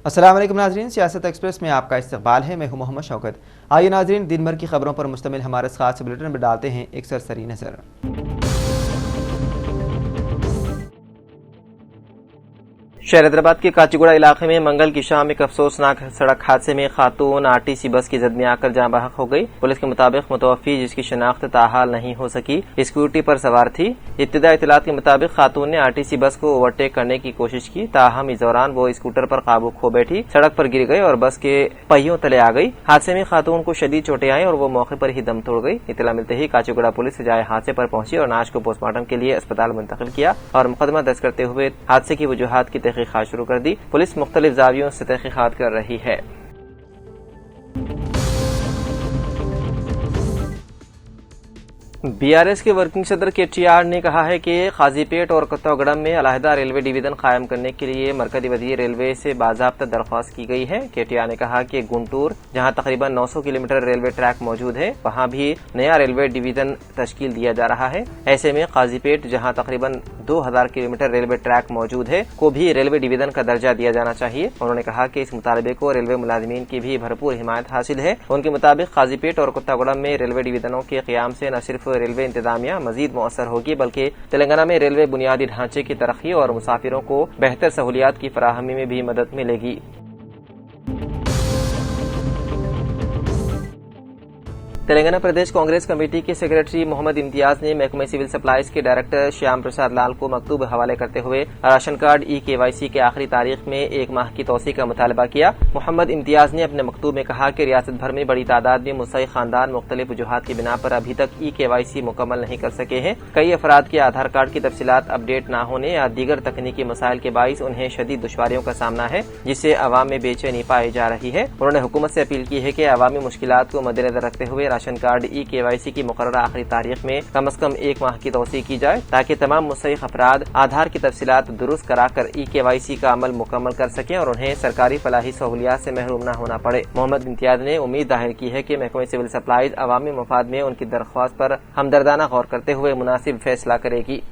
अस्सलाम वालेकुम नाजरीन, सियासत एक्सप्रेस में आपका इस्तकबाल है। मैं हूं मोहम्मद शौकत। आइए नाजरीन, दिन भर की खबरों पर मुश्तमिल हमारे खास बुलेटिन में डालते हैं एक सरसरी नज़र। शहर हैदराबाद के काचीगुड़ा इलाके में मंगल की शाम एक अफसोसनाक सड़क हादसे में खातून आरटीसी बस की जद में आकर जाँ बहक हो गई। पुलिस के मुताबिक मुतवफ़ी, जिसकी शनाख्त ताहाल नहीं हो सकी, स्कूटी पर सवार थी। इब्तिदाई इत्तलात के मुताबिक खातून ने आरटीसी बस को ओवरटेक करने की कोशिश की, ताहम इस दौरान वो स्कूटर पर काबू खो बैठी, सड़क पर गिर गई और बस के पहियों तले आ गई। हादसे में खातून को शदीद चोटें आई और वो मौके पर ही दम तोड़ गई। इत्तला मिलते ही काचीगुड़ा पुलिस जाए हादसे पर पहुंची और नाश को पोस्टमार्टम के लिए अस्पताल मुंतकिल किया और मुकदमा दर्ज करते हुए हादसे की वजूहात की तहकीकात शुरू कर दी। पुलिस मुख्तलिफ जावियों से तहकीकात कर रही है। बीआरएस के वर्किंग सदर केटीआर ने कहा है कि काजीपेट और कत्तागुड़म में अलहदा रेलवे डिवीजन कायम करने के लिए मरकजी वज़ीर रेलवे से बाज़ाब्ता दरख्वास्त की गई है। केटीआर ने कहा कि गुंटूर, जहां तकरीबन 900 किलोमीटर रेलवे ट्रैक मौजूद है, वहां भी नया रेलवे डिवीजन तश्कील दिया जा रहा है। ऐसे में काजीपेट, जहां तकरीबन 2000 किलोमीटर रेलवे ट्रैक मौजूद है, को भी रेलवे डिवीजन का दर्जा दिया जाना चाहिए। उन्होंने कहा कि इस मुतालबे को रेलवे मुलाजिमीन की भी भरपूर हिमायत हासिल है। उनके मुताबिक काजीपेट और कत्तागुड़म में रेलवे डिवीजनों के क़याम से न सिर्फ रेलवे इंतजामिया मजीद मौसर होगी, बल्कि तेलंगाना में रेलवे बुनियादी ढांचे की तरक्की और मुसाफिरों को बेहतर सहूलियात की फराहमी में भी मदद मिलेगी। तेलंगाना प्रदेश कांग्रेस कमेटी के सेक्रेटरी मोहम्मद इम्तियाज ने महकमे सिविल सप्लाईज के डायरेक्टर श्याम प्रसाद लाल को मकतूब हवाले करते हुए राशन कार्ड KYC के आखिरी तारीख में 1 माह की तोसी का मुतालबा किया। मोहम्मद इम्तियाज ने अपने मकतूब में कहा कि रियासत भर में बड़ी तादाद में मुस्तहिक खानदान मुख्तलिफ वजूहात की बिना पर अभी तक KYC मुकम्मल नहीं कर सके हैं। कई अफराद के आधार कार्ड की तफसीलात अपडेट न होने या दीगर तकनीकी मसाइल के बाइस उन्हें शदीद दुश्वारियों का सामना है, जिससे अवाम में बेचैनी पाई जा रही है। उन्होंने हुकूमत से अपील की है कि अवामी मुश्किलात को मद्देनजर रखते हुए राशन कार्ड KYC की मुकर्ररा आखिरी तारीख में कम से कम 1 माह की तोसी की जाए, ताकि तमाम मुस्तहिक अफराद आधार की तफसीलात दुरुस्त कराकर KYC का अमल मुकम्मल कर सकें और उन्हें सरकारी फलाही सहूलियात से महरूम न होना पड़े। मोहम्मद इम्तियाज ने उम्मीद जाहिर की है कि महकमे सिविल सप्लाईज अवामी मफाद में उनकी दरख्वास्त पर हमदर्दाना गौर करते हुए मुनासिब फैसला करेगी।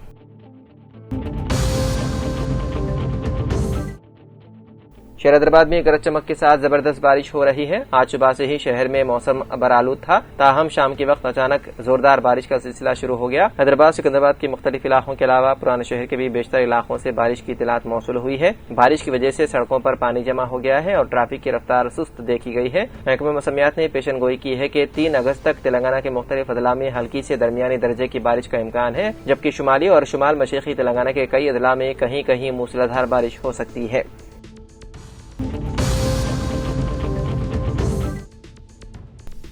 शहर हैदराबाद में गरज चमक के साथ जबरदस्त बारिश हो रही है। आज सुबह से ही शहर में मौसम बरालूद था, ताहम शाम के वक्त अचानक जोरदार बारिश का सिलसिला शुरू हो गया। हैदराबाद सिकंदराबाद के मुख्तलिफ इलाकों के अलावा पुराने शहर के भी बेशतर इलाकों से बारिश की इत्तलात मौसूल हुई है। बारिश की वजह से सड़कों पर पानी जमा हो गया है और ट्रैफिक की रफ्तार सुस्त देखी गई है। महकमे मौसमियात ने पेशन गोई की है कि 3 अगस्त तक तेलंगाना के मुख्तलिफ अदला में हल्की से दरमियानी दर्जे की बारिश का इम्कान है, जबकि शुमाली और शुमाल मशरक़ी तेलंगाना के कई अदला में कहीं कहीं मूसलाधार बारिश हो सकती है।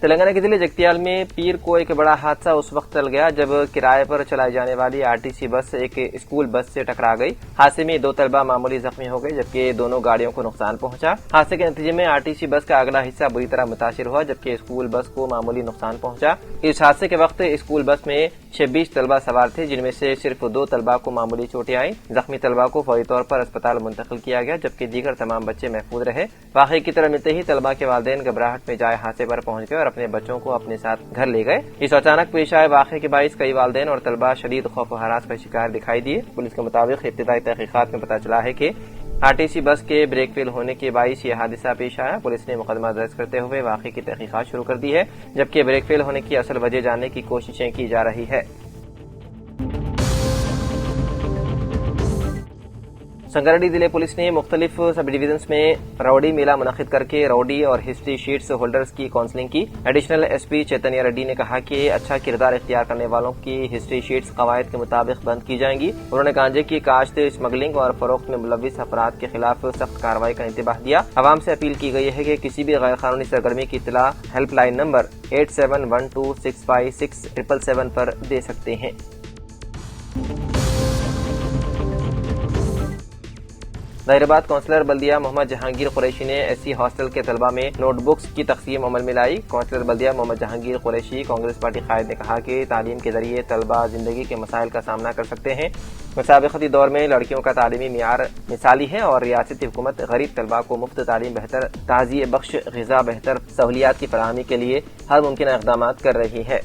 तेलंगाना के जिले जगतियाल में पीर को एक बड़ा हादसा उस वक्त टल गया जब किराए पर चलाई जाने वाली आरटीसी बस एक स्कूल बस से टकरा गई। हादसे में 2 तलबा मामूली जख्मी हो गए, जबकि दोनों गाड़ियों को नुकसान पहुंचा। हादसे के नतीजे में आरटीसी बस का अगला हिस्सा बुरी तरह मुतासिर हुआ, जबकि स्कूल बस को मामूली नुकसान पहुंचा। इस हादसे के वक्त स्कूल बस में 26 तलबा सवार थे, जिनमें से सिर्फ 2 तलबा को मामूली चोटें आई। जख्मी तलबा को फौरी तौर पर अस्पताल मुंतकिल किया गया, जबकि दीगर तमाम बच्चे महफूज रहे। वाक़े की तरह मिलते ही तलबा के वालिदैन घबराहट में जाए हादसे पर पहुंच गए और अपने बच्चों को अपने साथ घर ले गए। इस अचानक पेश आए वाक़े के बाइस कई वालिदैन और तलबा शदीद खौफ व हरास का शिकार दिखाई दिए। पुलिस के मुताबिक इब्तिदाई तहकीकात में पता चला है कि आरटीसी बस के ब्रेक फेल होने के बाइस यह हादसा पेश आया। पुलिस ने मुकदमा दर्ज करते हुए वाक़े की तहकीकात शुरू कर दी है, जबकि ब्रेक फेल होने की असल वजह जानने की कोशिशें की जा रही है। संगारेड्डी जिले पुलिस ने मुख्तलिफ सब डिवीजन में रौडी मेला मुनक्किद करके रौडी और हिस्ट्री शीट्स होल्डर्स की काउंसलिंग की। एडिशनल SP चैतन्य रेड्डी ने कहा कि अच्छा किरदार इख्तियार करने वालों की हिस्ट्री शीट्स कवायद के मुताबिक बंद की जाएंगी। उन्होंने गांजे की काश्त, स्मगलिंग और फरोख्त में मुलविस अफराद के खिलाफ सख्त कार्रवाई का इंतबाह दिया। अवाम से अपील की गई है कि किसी भी गैर कानूनी सरगर्मी की इत्तला हेल्पलाइन नंबर 8712656777 पर दे सकते हैं। हैदराबाद काउंसलर बल्दिया मोहम्मद जहांगीर कुरैशी ने SC हॉस्टल के तलबा में नोटबुक्स की तकसीम अमल में लाई। काउंसलर बल्दिया मोहम्मद जहांगीर कुरैशी कांग्रेस पार्टी कायद ने कहा कि तालीम के जरिए तलबा जिंदगी के मसाइल का सामना कर सकते हैं। मुसाबिकती दौर में लड़कियों का तालीमी मियार मिसाली है और रियासती हुकूमत गरीब तलबा को मुफ्त तालीम, बेहतर ताज़िए बख्श ग़िज़ा, बेहतर सहूलियात की फराहमी के लिए हर मुमकिन इक़दामात कर रही है।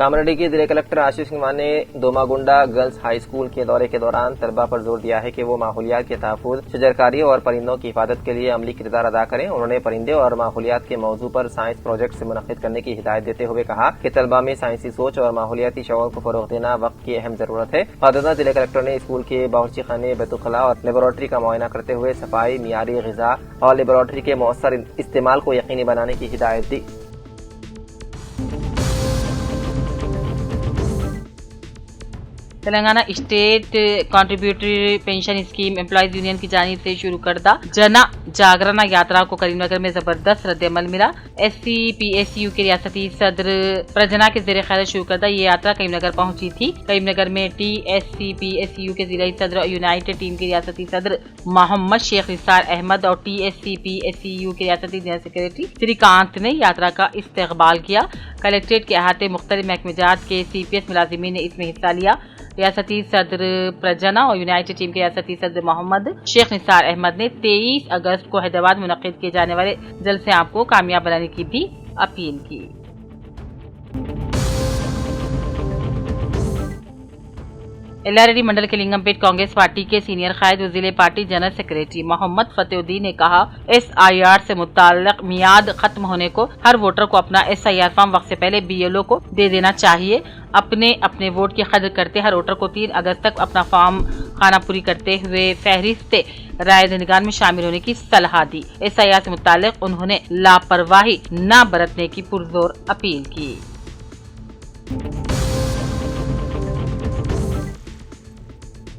کامریڈی کے ضلع کلکٹر آشیش کمار نے دوماگنڈا گرلز ہائی اسکول کے دورے کے دوران طلبہ پر زور دیا ہے کہ وہ ماحولیات کے تحفظ، شجرکاری اور پرندوں کی حفاظت کے لیے عملی کردار ادا کریں۔ انہوں نے پرندے اور ماحولیات کے موضوع پر سائنس پروجیکٹ منعقد کرنے کی ہدایت دیتے ہوئے کہا کہ طلبہ میں سائنسی سوچ اور ماحولیاتی شعور کو فروغ دینا وقت کی اہم ضرورت ہے۔ مقدمہ ضلع کلکٹر نے اسکول کے باورچی خانے، بیت الخلاء اور لیبارٹری کا معائنہ کرتے ہوئے صفائی، معیاری غذا اور لیبارٹری کے مؤثر استعمال کو یقینی بنانے کی ہدایت دی۔ Telangana state contributory pension scheme employees union کی جانب سے شروع کردہ جنا جاگرنا یاترا کو کریم نگر میں زبردست رد عمل ملا۔ S C P S U کے ریاستی صدر پرجنا کے زیر قیادت شروع کردہ یہ یاترا کریم نگر پہنچی تھی۔ کریم نگر میں T S C P S U کے ضلعی صدر اور یونائٹڈ ٹیم کے ریاستی صدر محمد شیخ نثار احمد اور T S C P S U کے ریاستی جنرل سیکریٹری سری کانت نے یاترا کا استقبال کیا۔ کلکٹریٹ کے احاطے مختلف محکمہ جات کے سی پی ایس ملازمین نے اس میں حصہ لیا۔ ریاستی صدر پرجنا اور یونائٹڈ ٹیم کے ریاستی صدر محمد شیخ نثار احمد نے 23 اگست کو حیدرآباد میں منعقد کیے جانے والے جلسے عام کو کامیاب بنانے کی بھی اپیل کی۔ ایلاریڈی منڈل کے لنگم پیٹ کانگریس پارٹی کے سینئر قائد و ضلع پارٹی جنرل سیکریٹری محمد فتح الدین نے کہا ایس آئی آر سے متعلق میعاد ختم ہونے کو ہر ووٹر کو اپنا ایس آئی آر فارم وقت سے پہلے بی ایل او کو دے دینا چاہیے۔ اپنے ووٹ کی قدر کرتے ہر ووٹر کو 3 اگست تک اپنا فارم خانہ پوری کرتے ہوئے فہرست رائے دہندگان میں شامل ہونے کی صلاح دی۔ ایس آئی آر سے متعلق انہوں نے لاپرواہی نہ برتنے کی پرزور اپیل کی۔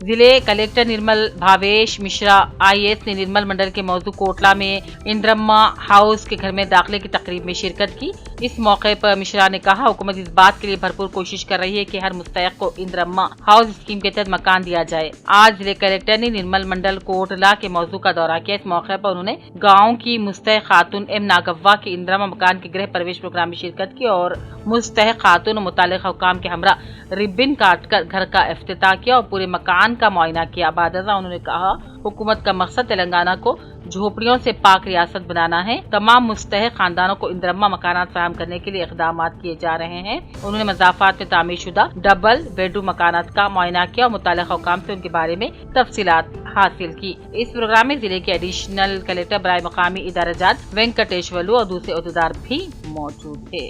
ضلع collector Nirmal Bhavesh Mishra I S نے نرمل منڈل کے موضوع کوٹلہ میں اندرما ہاؤس کے گھر میں داخلے کی تقریب میں شرکت کی۔ اس موقع پر مشرا نے کہا حکومت اس بات کے لیے بھرپور کوشش کر رہی ہے کہ ہر مستحق کو اندرما ہاؤس اسکیم کے تحت مکان دیا جائے۔ آج ضلع کلکٹر نے نرمل منڈل کوٹلہ کے موضوع کا دورہ کیا۔ اس موقع پر انہوں نے گاؤں کی مستحق خاتون ایم ناگوا کے اندرما مکان کے گرہ پرویش پروگرام میں شرکت کی اور مستحق خاتون اور متعلقہ حکام کے ہمراہ ربن کاٹ کر گھر کا افتتاح کیا اور پورے مکان کا معائنہ کیا۔ بعد ازاں انہوں نے کہا حکومت کا مقصد تلنگانہ کو جھوپڑیوں سے پاک ریاست بنانا ہے۔ تمام مستحق خاندانوں کو اندرما مکانات فراہم کرنے کے لیے اقدامات کیے جا رہے ہیں۔ انہوں نے مضافات میں تعمیر شدہ ڈبل بیڈروم مکانات کا معائنہ کیا اور متعلقہ حکام سے ان کے بارے میں تفصیلات حاصل کی۔ اس پروگرام میں ضلع کے ایڈیشنل کلکٹر برائے مقامی ادارہ جات وینکٹیشورلو اور دوسرے عہدیدار بھی موجود تھے۔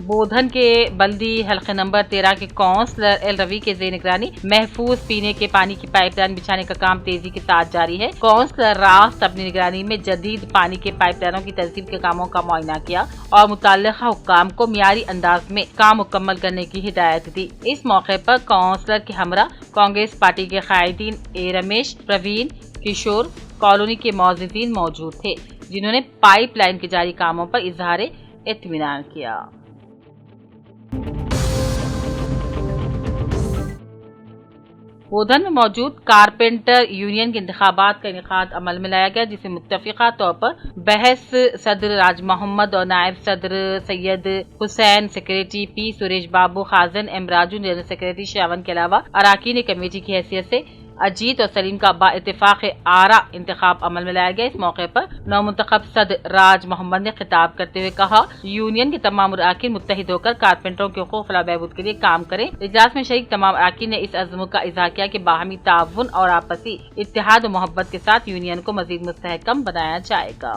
بودھن کے بلدی حلقے نمبر 13 کے کونسلر ایل روی کے زیر نگرانی محفوظ پینے کے پانی کی پائپ لائن بچھانے کا کام تیزی کے ساتھ جاری ہے۔ کونسلر راست اپنی نگرانی میں جدید پانی کے پائپ لائنوں کی تنصیب کے کاموں کا معائنہ کیا اور متعلقہ حکام کو معیاری انداز میں کام مکمل کرنے کی ہدایت دی۔ اس موقع پر کونسلر کے ہمراہ کانگریس پارٹی کے قائدین اے رمیش، پروین، کشور، کالونی کے معززین موجود تھے جنہوں نے پائپ لائن کے جاری کاموں پر اظہار اطمینان کیا۔ بودھن میں موجود کارپینٹر یونین کے انتخابات کا انعقاد عمل میں لایا گیا جس میں متفقہ طور پر بحث صدر راج محمد اور نائب صدر سید حسین، سیکریٹری پی سریش بابو، خازن ایم راجو، جنرل سیکریٹری شاون کے علاوہ اراکین کمیٹی کی حیثیت سے اجیت اور سلیم کا با اتفاق آرا انتخاب عمل میں لایا گیا۔ اس موقع پر نومنتخب صدر راج محمد نے خطاب کرتے ہوئے کہا یونین کے تمام اراکین متحد ہو کر کارپینٹروں کے حقوق فلاح بہبود کے لیے کام کریں۔ اجلاس میں شریک تمام اراکین نے اس عزم کا اظہار کیا کہ باہمی تعاون اور آپسی اتحاد و محبت کے ساتھ یونین کو مزید مستحکم بنایا جائے گا۔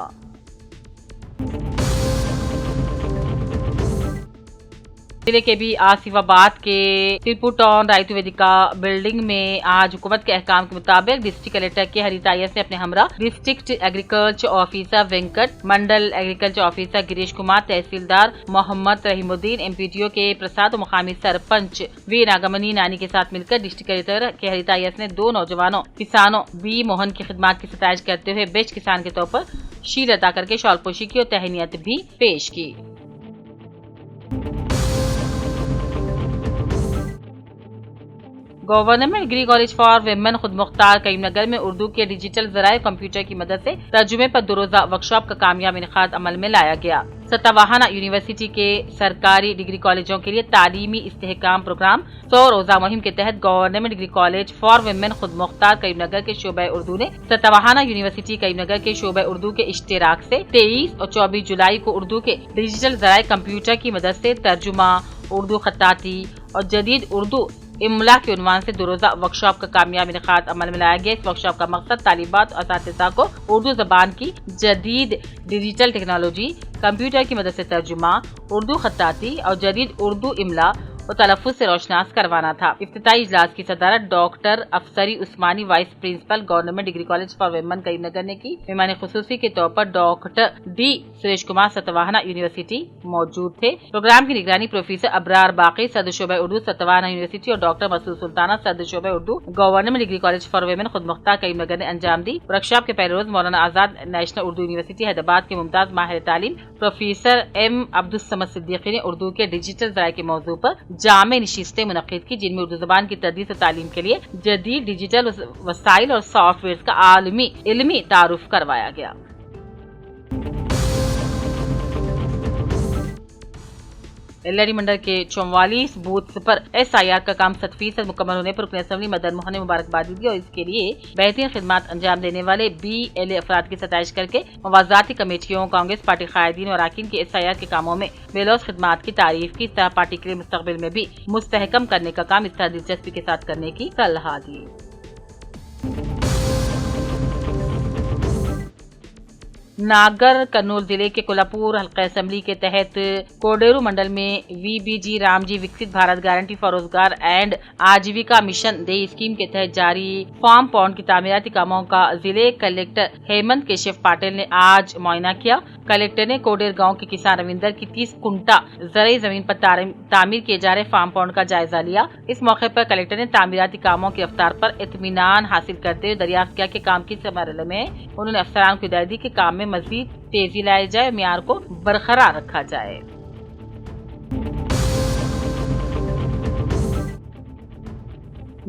ضلع کے بھی آصف آباد کے ترپور ٹاؤن رائتو ویدیکا بلڈنگ میں آج حکومت کے احکام کے مطابق ڈسٹرکٹ کلیکٹر کے ہریتا ایس نے اپنے ہمراہ ڈسٹرکٹ ایگریکلچر آفیسر وینکٹ، منڈل ایگریکلچر آفیسر گریش کمار، تحصیلدار محمد رحیم الدین، ایم پی ٹی او کے پرساد و مقامی سرپنچ وی ناگمنی نانی کے ساتھ مل کر ڈسٹرکٹ کلیکٹر کے ہریتا ایس نے 2 نوجوانوں کسانوں بی موہن کی خدمات کی ستائش کرتے ہوئے بیسٹ کسان کے طور پر شیل عطا کر کے شال پوشی کی اور تہنیت بھی پیش کی۔ Government degree college for women خود مختار کریم نگر میں اردو کے ڈیجیٹل ذرائع کمپیوٹر کی مدد سے ترجمے پر 2 روزہ ورکشاپ کا کامیاب انعقاد عمل میں لایا گیا۔ ستواہنا یونیورسٹی کے سرکاری ڈگری کالجوں کے لیے تعلیمی استحکام پروگرام 100 روزہ مہم کے تحت government degree college for women خود مختار کریم نگر کے شعبہ اردو نے ستواہنا یونیورسٹی کریم نگر کے شعبہ اردو کے اشتراک سے 23 اور 24 جولائی کو اردو کے ڈیجیٹل ذرائع کمپیوٹر کی مدد سے ترجمہ، اردو خطاطی اور جدید اردو املا کے عنوان سے 2 روزہ ورکشاپ کا کامیاب انعقاد عمل میں لایا گیا۔ اس ورکشاپ کا مقصد طالبات اور اساتذہ کو اردو زبان کی جدید ڈیجیٹل ٹیکنالوجی، کمپیوٹر کی مدد سے ترجمہ، اردو خطاطی اور جدید اردو املا اور تلفظ سے روشناس کروانا تھا۔ افتتاحی اجلاس کی صدارت doctor Afsari Osmani vice principal government degree college for women Karimnagar نے کی۔ مہمان خصوصی کے طور پر doctor D Suresh Kumar Satavahana university موجود تھے۔ پروگرام کی نگرانی پروفیسر ابرار باقی صدر شعبہ اردو ستواہنا یونیورسٹی اور ڈاکٹر مسعود سلطانہ صدر شعبہ Urdu government degree college for women خود مختار کریم نگر نے انجام دی۔ ورکشاپ کے پہلے روز مولانا آزاد نیشنل اردو یونیورسٹی حیدرآباد کے ممتاز ماہر تعلیم پروفیسر ایم عبدالصمد صدیقی نے اردو کے ڈیجیٹل ذرائع کے موضوع پر جامع نشستیں منعقد کی، جن میں اردو زبان کی تدریس و تعلیم کے لیے جدید ڈیجیٹل وسائل اور سافٹ ویئر کا عالمی علمی تعارف کروایا گیا۔ لڑی منڈل کے 44 بوتھس پر SIR کا کام 100% مکمل ہونے پر رکن اسمبلی مدن موہن نے مبارکباد دی اور اس کے لیے بہترین خدمات انجام دینے والے BLA افراد کی ستائش کر کے موازاتی کمیٹیوں، کانگریس پارٹی قائدین اور اراکین کے SIR کے کاموں میں بے لوث خدمات کی تعریف کی۔ اس طرح پارٹی کے لیے مستقبل میں بھی مستحکم کرنے کا کام اس طرح دلچسپی کے ساتھ کرنے کی صلاح دی۔ ناگر کرنول ضلع کے کولہاپور حلقہ اسمبلی کے تحت کوڈیرو منڈل میں VBG Ram G Viksit Bharat guarantee for Rozgar and Ajeevika mission دیہی اسکیم کے تحت جاری فارم پونڈ کی تعمیراتی کاموں کا ضلع کلیکٹر ہیمنت کیشو پاٹل نے آج معائنہ کیا۔ کلیکٹر نے کوڈیر گاؤں کے کسان رویندر کی 30 کنٹا زرعی زمین پر تعمیر کیے جا رہے فارم پونڈ کا جائزہ لیا۔ اس موقع پر کلیکٹر نے تعمیراتی کاموں کی رفتار پر اطمینان حاصل کرتے ہوئے دریافت کیا کہ کام کس مرحلے میں ہے۔ انہوں نے افسران کو ہدایت دی کہ کام میں مزید تیزی لائی جائے اور معیار کو برقرار رکھا جائے۔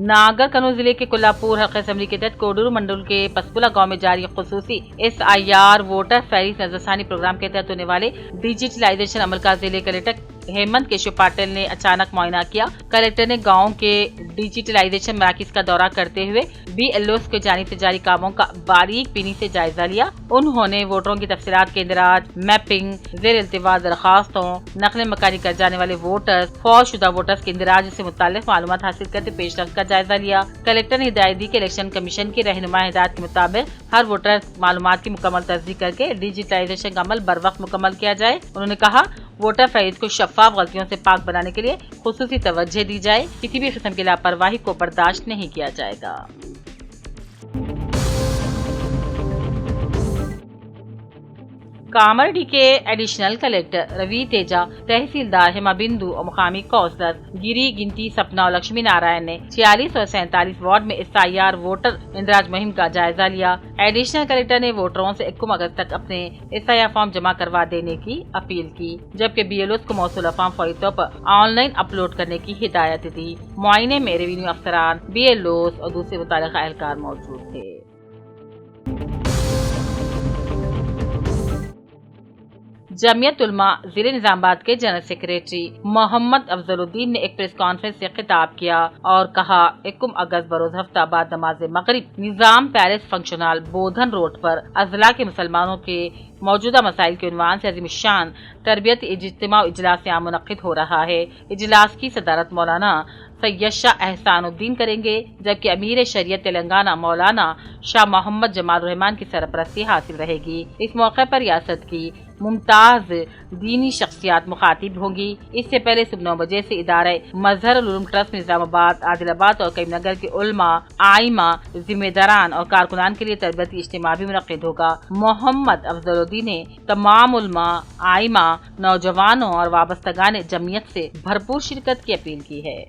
ناگر کرنول ضلع کے کولہاپور حلقہ اسمبلی کے تحت کوڈیرو منڈل کے پسپولا گاؤں میں جاری خصوصی SIR ووٹر فہرست نظرثانی پروگرام کے تحت ہونے والے ڈیجیٹلائزیشن عمل کا ضلع کلیکٹر ہیمنت کیشو پاٹل نے اچانک معائنہ کیا۔ کلیکٹر نے گاؤں کے ڈیجیٹلائزیشن مراکز کا دورہ کرتے ہوئے BLOs کی جانب سے جاری کاموں کا باریک بینی سے جائزہ لیا۔ انہوں نے ووٹروں کی تفصیلات کے اندراج، میپنگ، زیر التوا درخواستوں، نقل مکانی کر جانے والے ووٹرز، فوت شدہ ووٹرز کے اندراج سے متعلق معلومات حاصل کرتے پیش رفت کا جائزہ لیا۔ کلیکٹر نے ہدایت دی کہ الیکشن کمیشن کی رہنما ہدایت کے مطابق ہر ووٹر معلومات کی مکمل تصدیق کر کے ڈیجیٹلائزیشن کا عمل بر وقت مکمل کیا جائے۔ انہوں نے کہا ووٹر فہرست کو شفاف غلطیوں سے پاک بنانے کے لیے خصوصی توجہ دی جائے، کسی بھی قسم کی لاپرواہی کو برداشت نہیں کیا جائے گا۔ کامرڈی کے ایڈیشنل کلیکٹر روی تیجا، تحصیلدار ہیما بندو اور مقامی کونسلر گیری گنتی سپنا اور لکشمی نارائن نے 46 اور 47 وارڈ میں SIR ووٹر اندراج مہم کا جائزہ لیا۔ ایڈیشنل کلیکٹر نے ووٹروں سے 21 اگست تک اپنے SIR فارم جمع کروا دینے کی اپیل کی، جبکہ BLOs کو موصولہ فارم فوری طور پر آن لائن اپلوڈ کرنے کی ہدایت دی۔ معائنے میں ریونیو افسران، BLOs اور دوسرے متعلقہ اہلکار موجود تھے۔ جمعیت علماء ضلع نظام آباد کے جنرل سیکریٹری محمد افضل الدین نے ایک پریس کانفرنس سے خطاب کیا اور کہا 21 اگست بروز ہفتہ بعد نماز مغرب نظام پیلس فنکشن ہال بودھن روڈ پر اضلاع کے مسلمانوں کے موجودہ مسائل کے عنوان سے عظیم الشان تربیت اجتماع اجلاس عام منعقد ہو رہا ہے۔ اجلاس کی صدارت مولانا سید شاہ احسان الدین کریں گے، جبکہ امیر شریعت تلنگانہ مولانا شاہ محمد جمال الرحمان کی سرپرستی حاصل رہے گی۔ اس موقع پر ریاست کی ممتاز دینی شخصیات مخاطب ہوں گی۔ اس سے پہلے صبح 9 بجے سے ادارہ مظہر العلوم ٹرسٹ نظام آباد، عادل آباد اور کریم نگر کے علماء، آئمہ، ذمہ داران اور کارکنان کے لیے تربیتی اجتماع بھی منعقد ہوگا۔ محمد افضل الدین نے تمام علماء، آئمہ، نوجوانوں اور وابستگان جمعیت سے بھرپور شرکت کی اپیل کی ہے۔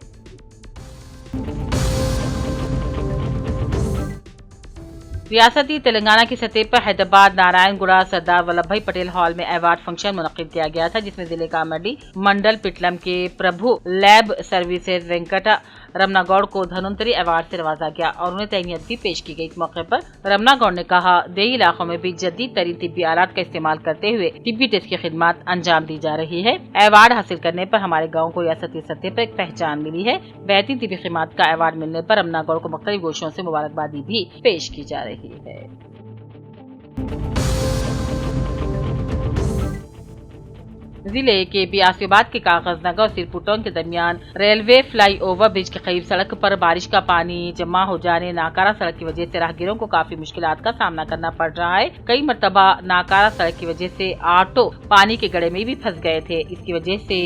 ریاستی تلنگانہ کی سطح پر حیدرآباد نارائن گوڑا سردار ولبھ بھائی پٹیل ہال میں ایوارڈ فنکشن منعقد کیا گیا تھا، جس میں ضلع کامرڈی منڈل پٹلم کے پربھو لیب سروسز وینکٹا रमना गौड़ को धन्वंतरी अवार्ड से नवाजा गया और उन्हें तहनीत भी पेश की गई। इस मौके पर रमना गौड़ ने कहा, देही इलाकों में भी जदीद तरीन तिब्बी आलात का इस्तेमाल करते हुए तिब्बी टेस्ट की खिदमत अंजाम दी जा रही है। अवार्ड हासिल करने पर हमारे गाँव को रियासती सतह पर एक पहचान मिली है। बेहतरीन तिब्बी खिदमत का अवार्ड मिलने पर रमना गौड़ को मुख्तलिफ गोशों से मुबारकबादी भी पेश की जा रही है। जिले के बियासियाबाद के कागजनगर और सिरपुटौन के दरमियान रेलवे फ्लाईओवर ब्रिज के करीब सड़क पर बारिश का पानी जमा हो जाने नाकारा सड़क की वजह से राहगीरों को काफी मुश्किलात का सामना करना पड़ रहा है। कई मरतबा नाकारा सड़क की वजह से ऑटो पानी के गड्ढे में भी फंस गए थे। इसकी वजह से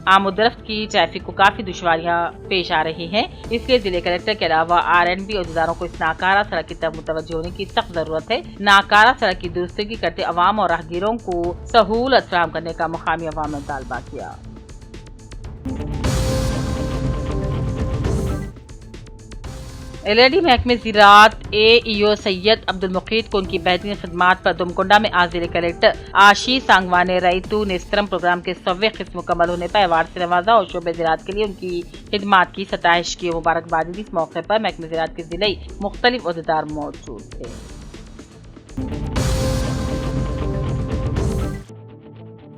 आमदरफ्त की ट्रैफिक को काफी दुश्वारियां पेश आ रही हैं। इसलिए जिले कलेक्टर के अलावा RNB अहदेदारों को इस नाकारा सड़क की तरफ मुतवज्जो होने की सख्त जरूरत है। नाकारा सड़क की दुरुस्ती करते अवाम और राहगीरों को सहूलत फराहम करने का मुकामी अवाम ने मुतालबा किया। LAD महकमे ज़राअत AEO सैयद अब्दुल मुकीत को उनकी बेहतरीन खिदमात पर दुमकुंडा में आज जिले कलेक्टर आशीष सांगवान ने रईतू नेस्त्रम प्रोग्राम के 100वें किस्म मुकम्मल होने पर अवार्ड से नवाजा और शोबे ज़राअत के लिए उनकी खिदमात की सताइश की मुबारकबादी दी। इस मौके पर महकमे ज़राअत के जिले मुख्तलिफ अहदेदार मौजूद थे।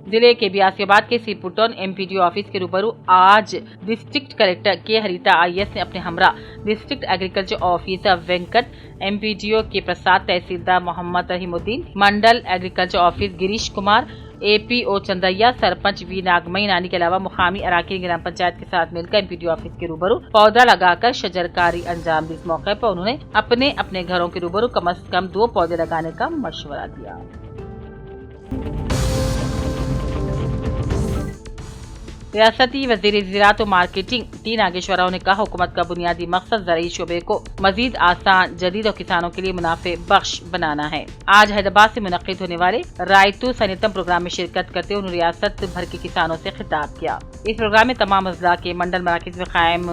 जिले के बियासियाबाद के सिरपुटौन MPDO ऑफिस के रूबरू आज डिस्ट्रिक्ट कलेक्टर के हरिता IAS ने अपने हमरा district agriculture officer Venkat, MPDO K Prasad, tahsildar Mohammed Rahimuddin, mandal agriculture office Girish Kumar, APO Chandaiah, sarpanch V Nagamai Nani के अलावा मुकामी अराकीन ग्राम पंचायत के साथ मिलकर MPDO ऑफिस के रूबरू पौधा लगाकर शजरकारी अंजाम दी। इस मौके पर उन्होंने अपने अपने घरों के रूबरू कम से कम 2 पौधे लगाने का मशवरा दिया। रियासती वज़ीर ज़राअत और मार्केटिंग टी नागेश्वर राव ने कहा, हुकूमत का बुनियादी मकसद ज़राई शोबे को मजीद आसान, जदीद और किसानों के लिए मुनाफे बख्श बनाना है। आज हैदराबाद से मुनक्किद होने वाले रायतू सनीतम प्रोग्राम में शिरकत करते हुए उन्होंने रियासत भर के किसानों से खिताब किया। इस प्रोग्राम में तमाम अजला के मंडल मराकज़ में कायम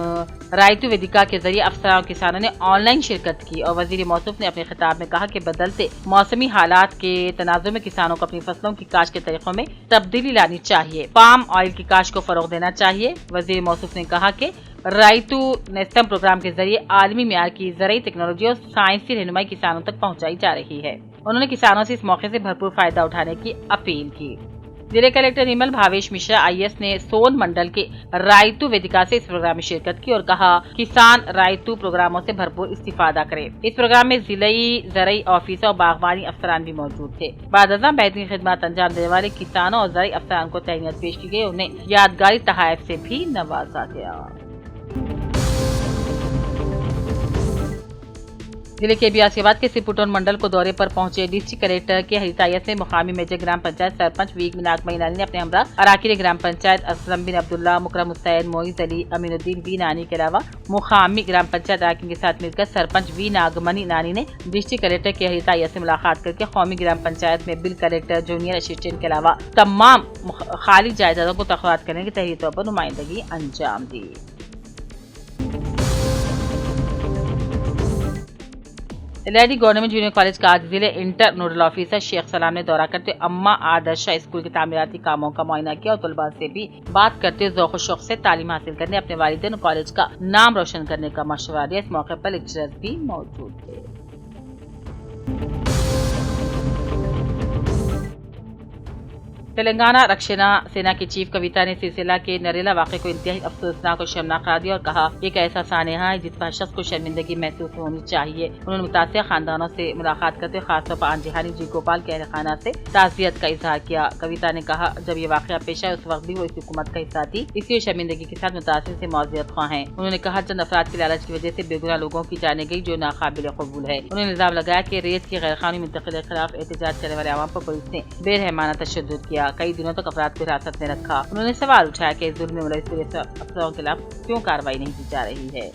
रायतू वेदिका के जरिए अफसरान और किसानों ने ऑनलाइन शिरकत की और वज़ीर मौसूफ ने अपने खिताब में कहा कि बदलते मौसमी हालात के तनाजुर में किसानों को अपनी फसलों की काश्त के तरीकों में तब्दीली लानी चाहिए। पाम ऑयल की काश्त को फरोग देना चाहिए। वज़ीर मौसूफ ने कहा कि रायतू नेस्टम प्रोग्राम के जरिए आलमी मियार की ज़राई टेक्नोलॉजी और साइंसी रहनुमाई किसानों तक पहुंचाई जा रही है। उन्होंने किसानों से इस मौके से भरपूर फायदा उठाने की अपील की। जिले कलेक्टर निर्मल भावेश मिश्रा IAS ने सोन मंडल के रायतू वेदिका से इस प्रोग्राम में शिरकत की और कहा, किसान रायतू प्रोग्रामों से भरपूर इस्तिफादा करें। इस प्रोग्राम में जिलाई ज़राई ऑफिसर और बागवानी अफसरान भी मौजूद थे। बाद बेहतरीन खिदमत अंजाम देने वाले किसानों और ज़राई अफसरान को तहनीत पेश की गई। उन्हें यादगारी तोहफे से भी नवाजा गया। जिले के बियासियाबाद के सिरपुटौन मंडल को दौरे पर पहुंचे डिस्ट्रिक्ट कलेक्टर के हरिता IAS ने मुकामी मेजर ग्राम पंचायत सरपंच V नागमई नानी ने अपने हमरा अराकीन ग्राम पंचायत असलम बिन अब्दुल्ला, मुकरम हुसैन, मोइज अली, अमीनुद्दीन V नानी के अलावा मुकामी ग्राम पंचायत अराकीन के साथ मिलकर सरपंच V नागमनी नानी ने डिस्ट्रिक्ट कलेक्टर के हरिता IAS से मुलाकात करके कौमी ग्राम पंचायत में बिल कलेक्टर, जूनियर असिस्टेंट के अलावा तमाम खाली जायदादों को तखरात करने की तहरीर तौर पर नुमाइंदगी अंजाम दी। LAD गवर्नमेंट जूनियर कॉलेज का आज जिले इंटर नोडल ऑफिसर शेख सलाम ने दौरा करते अम्मा आदर्शा स्कूल के तामीराती कामों का मुआयना किया और तलबा से भी बात करते ज़ौक़ शौक़ से तालीम हासिल करने, अपने वालिदैन और कॉलेज का नाम रोशन करने का मशवरा दिया। इस मौके पर लेक्चरर्स भी मौजूद थे। तेलंगाना रक्षणा सेना की चीफ कविता ने सिलसिला के नरेला वाक़े को इंतहाई अफसोसनाक और शर्मनाक करार दिया और कहा, एक ऐसा सानेहा है जिस पर शख्स को शर्मिंदगी महसूस होनी चाहिए। उन्होंने मुतासिर खानदानों से मुलाकात करते हुए खासतौर पर आंजिहानी जी गोपाल के अहल खाना से ताज़ियत का इजहार किया। कविता ने कहा, जब ये वाक़या पेश आया उस वक्त भी वो इस हुकूमत का हिस्सा थी, इसलिए शर्मिंदगी के साथ मुतासिर से मौज़ियत ख़्वाह हैं। उन्होंने कहा, चंद अफराद की लालच की वजह से बेगुनाह लोगों की जाने गई जो नाकाबिल कबूल है। उन्होंने इल्ज़ाम लगाया कि रेत की गैरकानूनी मुंतकिली के खिलाफ एहतजाज करने वाले अवाम पर पुलिस ने बेरहमाना तशद्दुद किया, कई दिनों तक अफराद को हिरासत में रखा। उन्होंने सवाल उठाया कि इस जुल्म में मुलविस अफसरों के खिलाफ क्यों कार्रवाई नहीं की जा रही है।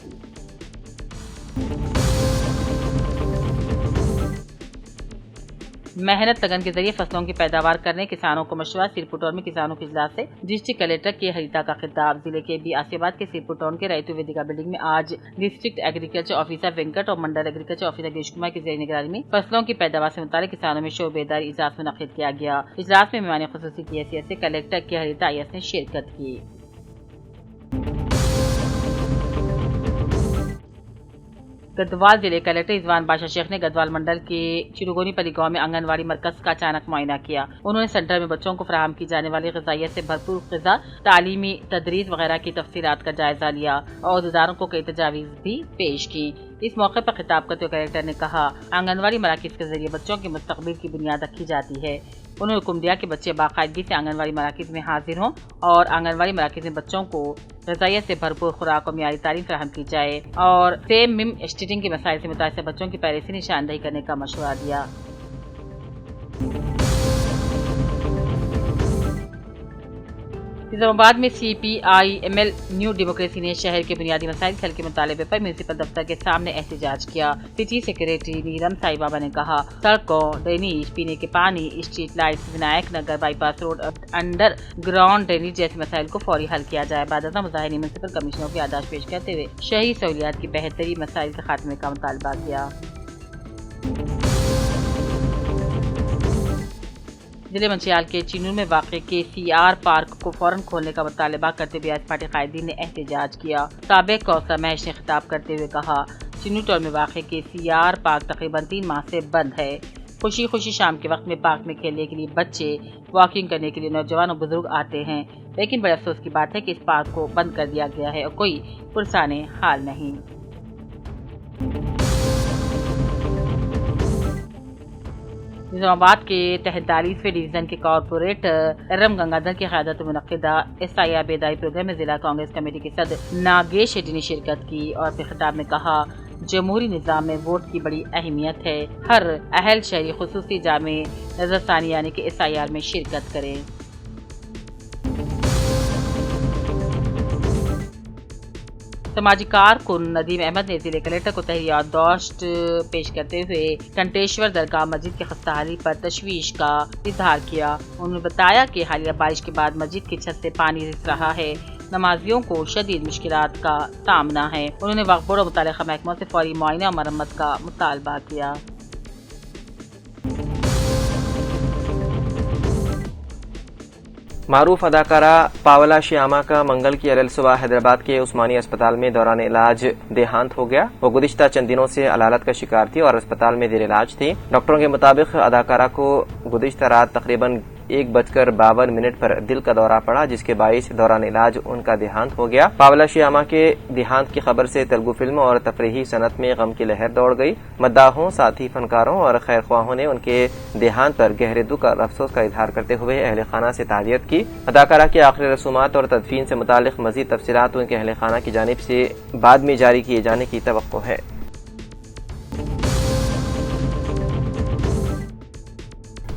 मेहनत लगन के जरिए फसलों की पैदावार करने किसानों को मशवरा। सिरपुटौन में किसानों के इजलास से डिस्ट्रिक्ट कलेक्टर के हरिता का खिताब। जिले के बियासियाबाद के सिरपुटौन के रायतू वेदिका बिल्डिंग में आज डिस्ट्रिक्ट एग्रीकल्चर ऑफिसर वेंकट और मंडल एग्रीकल्चर ऑफिसर गिरीश कुमार की ज़ेर निगरानी में फसलों की पैदावार से मुताल्लिक़ किसानों में शोबेदारी इजलास मुनक़्क़िद किया गया। इजलास में मेहमान ख़ुसूसी की हैसियत से कलेक्टर के हरिता IAS ने शिरकत की। गढ़वाल जिले कलेक्टर इजवान बादशाह शेख ने गढ़वाल मंडल के चिरुगोनी पली गाँव में आंगनवाड़ी मरकज का अचानक मुआयना किया। उन्होंने सेंटर में बच्चों को फराहम की जाने वाली ग़िज़ाइयत से भरपूर ग़िज़ा, तालीमी तदरीस वगैरह की तफसीलात का जायजा लिया और अहदेदारों को कई तजावीज़ भी पेश की। इस मौके पर खिताब करते हुए कलेक्टर ने कहा, आंगनवाड़ी मराकज़ के जरिए बच्चों के मुस्तक़बिल की बुनियाद रखी जाती है। उन्होंने हुक्म दिया कि बच्चे बाकायदगी से आंगनवाड़ी मराकज़ में हाजिर हों और आंगनवाड़ी मराकज़ में बच्चों को ग़िज़ाइयत से भरपूर खुराक और मियारी तालीम फराहम की जाए और सेम मिम स्टिटिंग के मसाइल से मुतासिर बच्चों की पहले से निशानदही करने का मशवरा दिया। निजामाबाद में CPI-ML न्यू डेमोक्रेसी ने शहर के बुनियादी मसाइल हल के मुतालबे पर म्यूनसिपल दफ्तर के सामने एहतजाज किया। सिटी सेक्रेटरी नीलम साईबाबा ने कहा, सड़कों, ड्रेनेज, पीने के पानी, street lights, Vinayak Nagar bypass road, underground drainage जैसे मसाइल को फौरी हल किया जाए। बादशाह मुजाहिरीन ने म्यूनसिपल कमिश्नरों की याददाश्त पेश करते हुए शहरी सहूलियात की बेहतरी मसाइल के खात्मे का मुतालबा किया। जिले मंचियाल के चिनूर में वाक़ KCR पार्क को फौरन खोलने का मुतालबा करते हुए आज पार्टी कायदीन ने एहतजाज किया। साबिक़ कौंसलर महेश ने खिताब करते हुए कहा, चिनूर टाउन में वाक़ KCR पार्क तकरीबन 3 माह से बंद है। खुशी खुशी शाम के वक्त में पार्क में खेलने के लिए बच्चे, वॉकिंग करने के लिए नौजवान और बुजुर्ग आते हैं, लेकिन बड़े अफसोस की बात है कि इस पार्क को बंद कर दिया गया है और कोई पुरसाने हाल नहीं। निजामाबाद के 43वें डिवीजन के कॉर्पोरेटर एरम गंगाधर की क़यादत में मुनक़्क़िदा SIR बेदाई प्रोग्राम में जिला कांग्रेस कमेटी के सदर नागेश शेट्टी ने शिरकत की और अपने खिताब में कहा, जमहूरी निज़ाम में वोट की बड़ी अहमियत है। हर अहल शहरी खुसूसी जामे नज़रसानी यानी कि SIR में शिरकत करें। समाजी कारकुन नदीम अहमद ने जिले कलेक्टर को तहरीर याददाश्त पेश करते हुए कंटेश्वर दरगाह मस्जिद की खस्ताहाली पर तशवीश का इजहार किया। उन्होंने बताया कि हालिया बारिश के बाद मस्जिद की छत से पानी रिस रहा है, नमाजियों को शदीद मुश्किलात का सामना है। उन्होंने वक्फ बोर्ड और मुताल्लिक़ा महकमों से फौरी मुआयना और मरम्मत का मुतालबा किया। मारूफ अदाकारा पावला श्यामा का मंगल की अरल सुबह हैदराबाद के उस्मानी अस्पताल में दौरान इलाज देहांत हो गया। वो गुज़िश्ता चंद दिनों से अलालत का शिकार थी और अस्पताल में जेर इलाज थी। डॉक्टरों के मुताबिक अदाकारा को गुज़िश्ता रात तकरीबन 1:52 पर दिल का दौरा पड़ा, जिसके बाइस दौरान इलाज उनका देहांत हो गया। पावला श्यामा के देहांत की खबर से तेलुगु फिल्म और तफरीही सनत में गम की लहर दौड़ गई। मद्दाहों, साथी फनकारों और खैर ख्वाहों ने उनके देहांत पर गहरे दुख और अफसोस का इजहार करते हुए अहले खाना से ताज़ियत की। अदाकारा की आखिरी रसूमात और तदफीन से मुतालिक मज़ीद तफसीलात उनके अहले खाना की जानिब से बाद में जारी किए जाने की तवक्को है।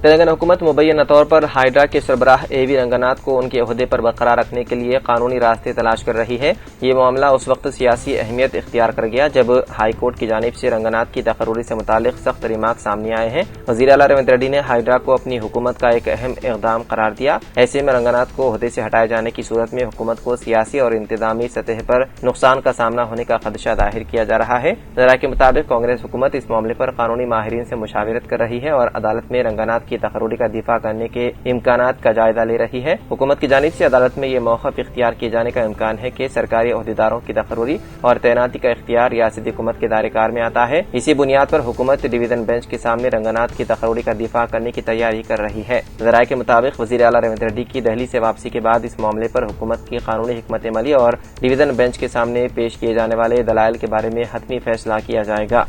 तेलंगाना हुकूमत मुबैना तौर पर हाइड्रा के सरबराह AV रंगनाथ को उनके ओहदे पर बरकरार रखने के लिए कानूनी रास्ते तलाश कर रही है। ये मामला उस वक्त सियासी अहमियत इख्तियार कर गया जब हाई कोर्ट की जानिब से रंगनाथ की तकर्री से मुतालिक सख्त रिमार्क सामने आए हैं। वज़ीर आला रेवंत रेड्डी ने हाइड्रा को अपनी हुकूमत का एक अहम इक़दाम करार दिया। ऐसे में रंगनाथ को ओहदे से हटाए जाने की सूरत में हुकूमत को सियासी और इंतजामी सतह पर नुकसान का सामना होने का खदशा जाहिर किया जा रहा है। ज़रा के मुताबिक कांग्रेस हुकूमत इस मामले पर कानूनी माहिरीन से मुशावरत कर रही है और अदालत में रंगनाथ की तकर्री का दिफा करने के इम्कानात का जायजा ले रही है। हुकूमत की जानिब से अदालत में ये मौक़िफ़ इख्तियार किए जाने का इम्कान है कि सरकारी ओहदेदारों की तकर्री और तैनाती का इख्तियार रियासती हुकूमत के दायरेकार में आता है। इसी बुनियाद पर हुकूमत डिवीजन बेंच के सामने रंगनाथ की तकर्री का दिफा करने की तैयारी कर रही है। ज़राए के मुताबिक वज़ीर आला रेवंत रेड्डी की दिल्ली से वापसी के बाद इस मामले पर हुकूमत की कानूनी हिकमत अमली और डिवीजन बेंच के सामने पेश किए जाने वाले दलाइल के बारे में हतमी फैसला किया जाएगा।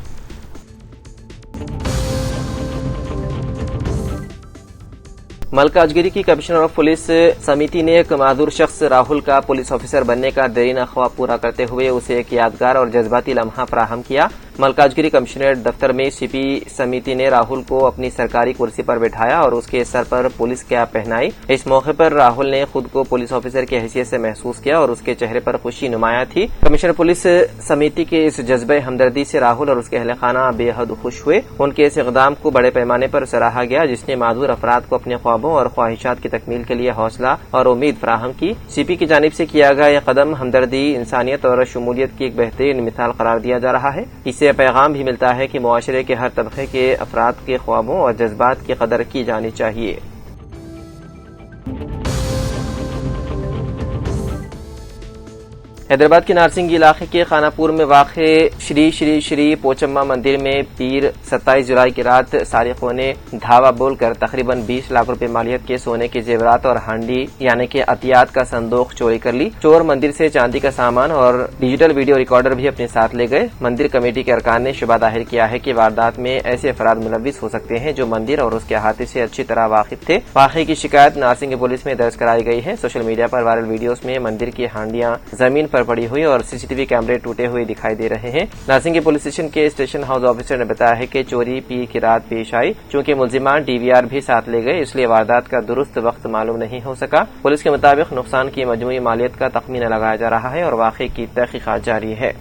मलकाजगिरी की कमिश्नर ऑफ पुलिस समिति ने एक माजूर शख्स राहुल का पुलिस ऑफिसर बनने का देरीन ख्वाब पूरा करते हुए उसे एक यादगार और जज्बाती लम्हा फराहम किया। मलकाजगिरी कमिश्नरेट दफ्तर में CP समिति ने राहुल को अपनी सरकारी कुर्सी पर बैठाया और उसके सर पर पुलिस कैप पहनाई। इस मौके पर राहुल ने खुद को पुलिस ऑफिसर की हैसियत से महसूस किया और उसके चेहरे पर खुशी नुमाया थी। कमिश्नर पुलिस समिति के इस जज्बे हमदर्दी से राहुल और उसके अहले खाना बेहद खुश हुए। उनके इस इक़दाम को बड़े पैमाने पर सराहा गया, जिसने माजूर अफराद को अपने ख्वाबों और ख्वाहिशात की तकमील के लिए हौसला और उम्मीद फराहम की। CP की जानिब से किया गया यह कदम हमदर्दी, इंसानियत और शमूलियत की एक बेहतरीन मिसाल करार दिया जा रहा है। इससे पैगाम भी मिलता है कि मुआशरे के हर तबके के अफराद के ख्वाबों और जज्बात की कदर की जानी चाहिए। حیدرآباد کے نارسنگی علاقے کے خانہ پور میں واقع شری شری شری پوچما مندر میں پیر 27 جولائی کی رات سارقوں نے دھاوا بول کر تقریباً 20 لاکھ روپے مالیت کے سونے کے زیورات اور ہانڈی یعنی کہ عطیات کا صندوق چوری کر لی۔ چور مندر سے چاندی کا سامان اور ڈیجیٹل ویڈیو ریکارڈر بھی اپنے ساتھ لے گئے۔ مندر کمیٹی کے ارکان نے شبہ ظاہر کیا ہے کہ واردات میں ایسے افراد ملوث ہو سکتے ہیں جو مندر اور اس کے احاطے سے اچھی طرح واقف تھے۔ واقعے کی شکایت نارسنگی پولیس میں درج کرائی گئی ہے۔ سوشل میڈیا پر وائرل ویڈیوز میں مندر کی ہانڈیاں زمین پر پڑی ہوئی اور CCTV کیمرے ٹوٹے ہوئے دکھائی دے رہے ہیں۔ نارسنگی پولیس اسٹیشن کے اسٹیشن ہاؤس آفیسر نے بتایا ہے کہ چوری پیر کی رات پیش آئی۔ چونکہ ملزمان DVR بھی ساتھ لے گئے اس لیے واردات کا درست وقت معلوم نہیں ہو سکا۔ پولیس کے مطابق نقصان کی مجموعی مالیت کا تخمینہ لگایا جا رہا ہے اور واقعے کی تحقیقات جاری ہے۔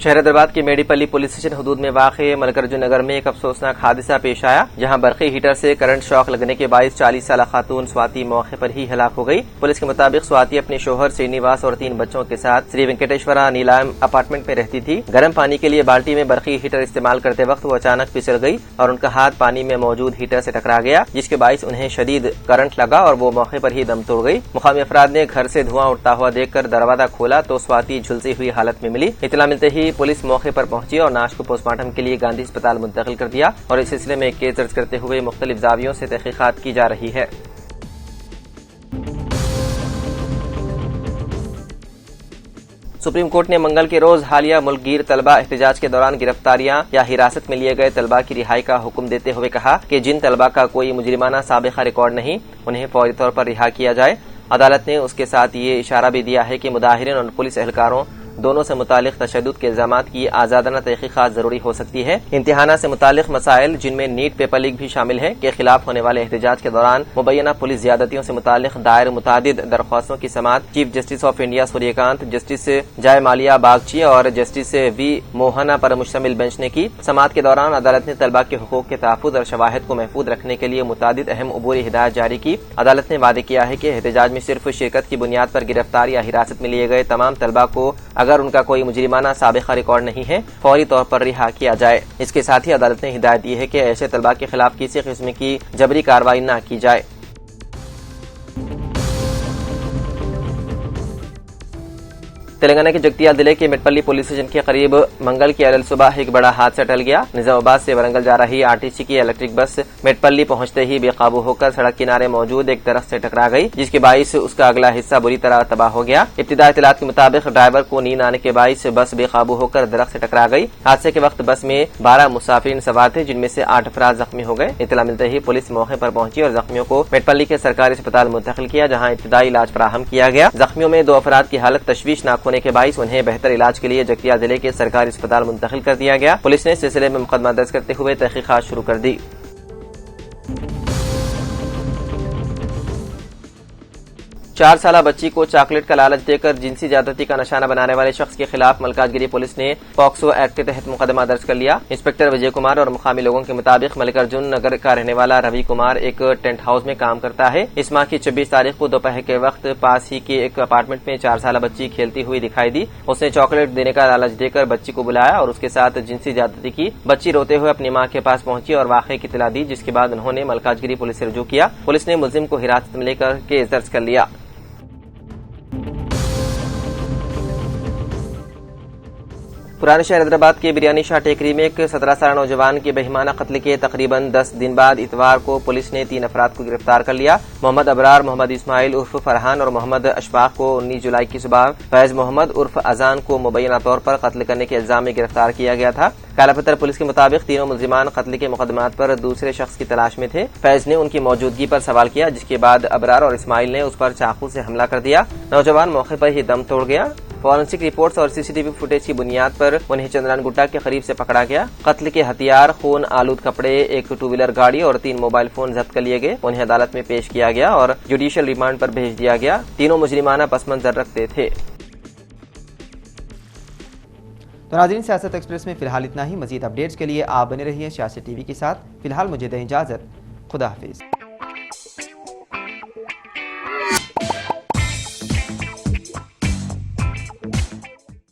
شہر حیدرآباد کے میڈی پلی پولیس اسٹیشن حدود میں واقع ملکارجن نگر میں ایک افسوسناک حادثہ پیش آیا جہاں برقی ہیٹر سے کرنٹ شاک لگنے کے باعث 40 سالہ خاتون سواتی موقع پر ہی ہلاک ہو گئی۔ پولیس کے مطابق سواتی اپنے شوہر سرینیواس اور 3 بچوں کے ساتھ سری وینکٹیشورا نیلام اپارٹمنٹ میں رہتی تھی۔ گرم پانی کے لیے بالٹی میں برقی ہیٹر استعمال کرتے وقت وہ اچانک پھسل گئی اور ان کا ہاتھ پانی میں موجود ہیٹر سے ٹکرا گیا جس کے باعث انہیں شدید کرنٹ لگا اور وہ موقع پر ہی دم توڑ گئی۔ مقامی افراد نے گھر سے دھواں اٹھتا ہوا دیکھ کر دروازہ کھولا تو سواتی جھلسی ہوئی حالت میں ملی۔ اطلاع ملتے ہی پولیس موقع پر پہنچی اور نعش کو پوسٹ مارٹم کے لیے گاندھی اسپتال منتقل کر دیا اور اس سلسلے میں کیس درج کرتے ہوئے مختلف زاویوں سے تحقیقات کی جا رہی ہے۔ سپریم کورٹ نے منگل کے روز حالیہ ملک گیر طلبہ احتجاج کے دوران گرفتاریاں یا حراست میں لیے گئے طلبہ کی رہائی کا حکم دیتے ہوئے کہا کہ جن طلبہ کا کوئی مجرمانہ سابقہ ریکارڈ نہیں انہیں فوری طور پر رہا کیا جائے۔ عدالت نے اس کے ساتھ یہ اشارہ بھی دیا ہے کہ مظاہرین اور پولیس اہلکاروں دونوں سے متعلق تشدد کے الزامات کی آزادانہ تحقیقات ضروری ہو سکتی ہے۔ امتحانات سے متعلق مسائل جن میں نیٹ پیپر لیک بھی شامل ہے کے خلاف ہونے والے احتجاج کے دوران مبینہ پولیس زیادتیوں سے متعلق دائر متعدد درخواستوں کی سماعت chief justice of India Surya Kant, justice جائے مالیہ باگچی اور جسٹس وی موہنا پر مشتمل بینچ نے کی۔ سماعت کے دوران عدالت نے طلبہ کے حقوق کے تحفظ اور شواہد کو محفوظ رکھنے کے لیے متعدد اہم عبوری ہدایات جاری کی۔ عدالت نے وعدے کیا ہے کہ احتجاج میں صرف شرکت کی بنیاد پر گرفتار یا حراست میں لیے گئے تمام طلبہ کو اگر ان کا کوئی مجرمانہ سابقہ ریکارڈ نہیں ہے فوری طور پر رہا کیا جائے۔ اس کے ساتھ ہی عدالت نے ہدایت دی ہے کہ ایسے طلبہ کے خلاف کسی قسم کی جبری کارروائی نہ کی جائے۔ تلنگانہ کے جگتیال ضلع کے میٹپلی پولیس اسٹیشن کے قریب منگل کی علیل صبح ایک بڑا حادثہ ٹل گیا۔ نظام آباد سے ورنگل جا رہی RTC کی الیکٹرک بس میٹپلی پہنچتے ہی بے قابو ہو کر سڑک کنارے موجود ایک درخت سے ٹکرا گئی جس کے باعث اس کا اگلا حصہ بری طرح تباہ ہو گیا۔ ابتدائی اطلاعات کے مطابق ڈرائیور کو نیند آنے کے باعث بس بے قابو ہو کر درخت سے ٹکرا گئی۔ حادثے کے وقت بس میں 12 مسافرین سوار تھے جن میں سے 8 افراد زخمی ہو گئے۔ اطلاع ملتے ہی پولیس موقع پر پہنچی اور زخمیوں کو میٹپلی کے سرکاری اسپتال منتقل کیا جہاں ابتدائی علاج فراہم کیا گیا۔ زخمیوں میں 2 افراد کی حالت تشویشناک ہونے کے باعث انہیں بہتر علاج کے لیے جگتیال ضلع کے سرکاری اسپتال منتقل کر دیا گیا۔ پولیس نے اس سلسلے میں مقدمہ درج کرتے ہوئے تحقیقات شروع کر دی۔ 4 سالہ بچی کو چاکلیٹ کا لالچ دے کر جنسی زیادتی کا نشانہ بنانے والے شخص کے خلاف ملکاج گری پولیس نے پاکسو ایکٹ کے تحت مقدمہ درج کر لیا۔ انسپکٹر وجے کمار اور مقامی لوگوں کے مطابق ملکارجن نگر کا رہنے والا روی کمار ایک ٹینٹ ہاؤس میں کام کرتا ہے۔ اس ماہ کی 26 تاریخ کو دوپہر کے وقت پاس ہی کے ایک اپارٹمنٹ میں 4 سالہ بچی کھیلتی ہوئی دکھائی دی۔ اس نے چاکلیٹ دینے کا لالچ دے کر بچی کو بلایا اور اس کے ساتھ جنسی زیادتی کی۔ بچی روتے ہوئے اپنی ماں کے پاس پہنچی اور واقعے کی اطلاع دی جس کے بعد انہوں نے ملکاج گری پولیس سے رجوع کیا۔ پولیس نے ملزم کو حراست میں لے کر کیس درج کر لیا۔ پرانے شہر حیدرآباد کے بریانی شاہ ٹیکری میں ایک 17 سالہ نوجوان کے بہیمانہ قتل کے تقریباً 10 دن بعد اتوار کو پولیس نے 3 افراد کو گرفتار کر لیا۔ محمد ابرار، محمد اسماعیل عرف فرحان اور محمد اشفاق کو 19 جولائی کی صبح فیض محمد عرف اذان کو مبینہ طور پر قتل کرنے کے الزام میں گرفتار کیا گیا تھا۔ کالا پتھر پولیس کے مطابق تینوں ملزمان قتل کے مقدمات پر دوسرے شخص کی تلاش میں تھے۔ فیض نے ان کی موجودگی پر سوال کیا جس کے بعد ابرار اور اسماعیل نے اس پر چاقو سے حملہ کر دیا۔ نوجوان موقع پر ہی دم توڑ گیا۔ فورنسک رپورٹس اور CCTV فوٹیج کی بنیاد پر انہیں چندران گٹا کے قریب سے پکڑا گیا۔ قتل کے ہتھیار، خون آلود کپڑے، ایک 2 ویلر گاڑی اور 3 موبائل فون ضبط کر لیے گئے۔ انہیں عدالت میں پیش کیا گیا اور جوڈیشل ریمانڈ پر بھیج دیا گیا۔ تینوں مجرمانہ پس منظر رکھتے تھے۔ تو ناظرین، سیاست ایکسپریس میں فی الحال اتنا ہی۔ مزید اپڈیٹس کے لیے آپ بنے رہیے سیاست TV کے ساتھ۔ فی الحال مجھے دیں اجازت۔ خدا حافظ۔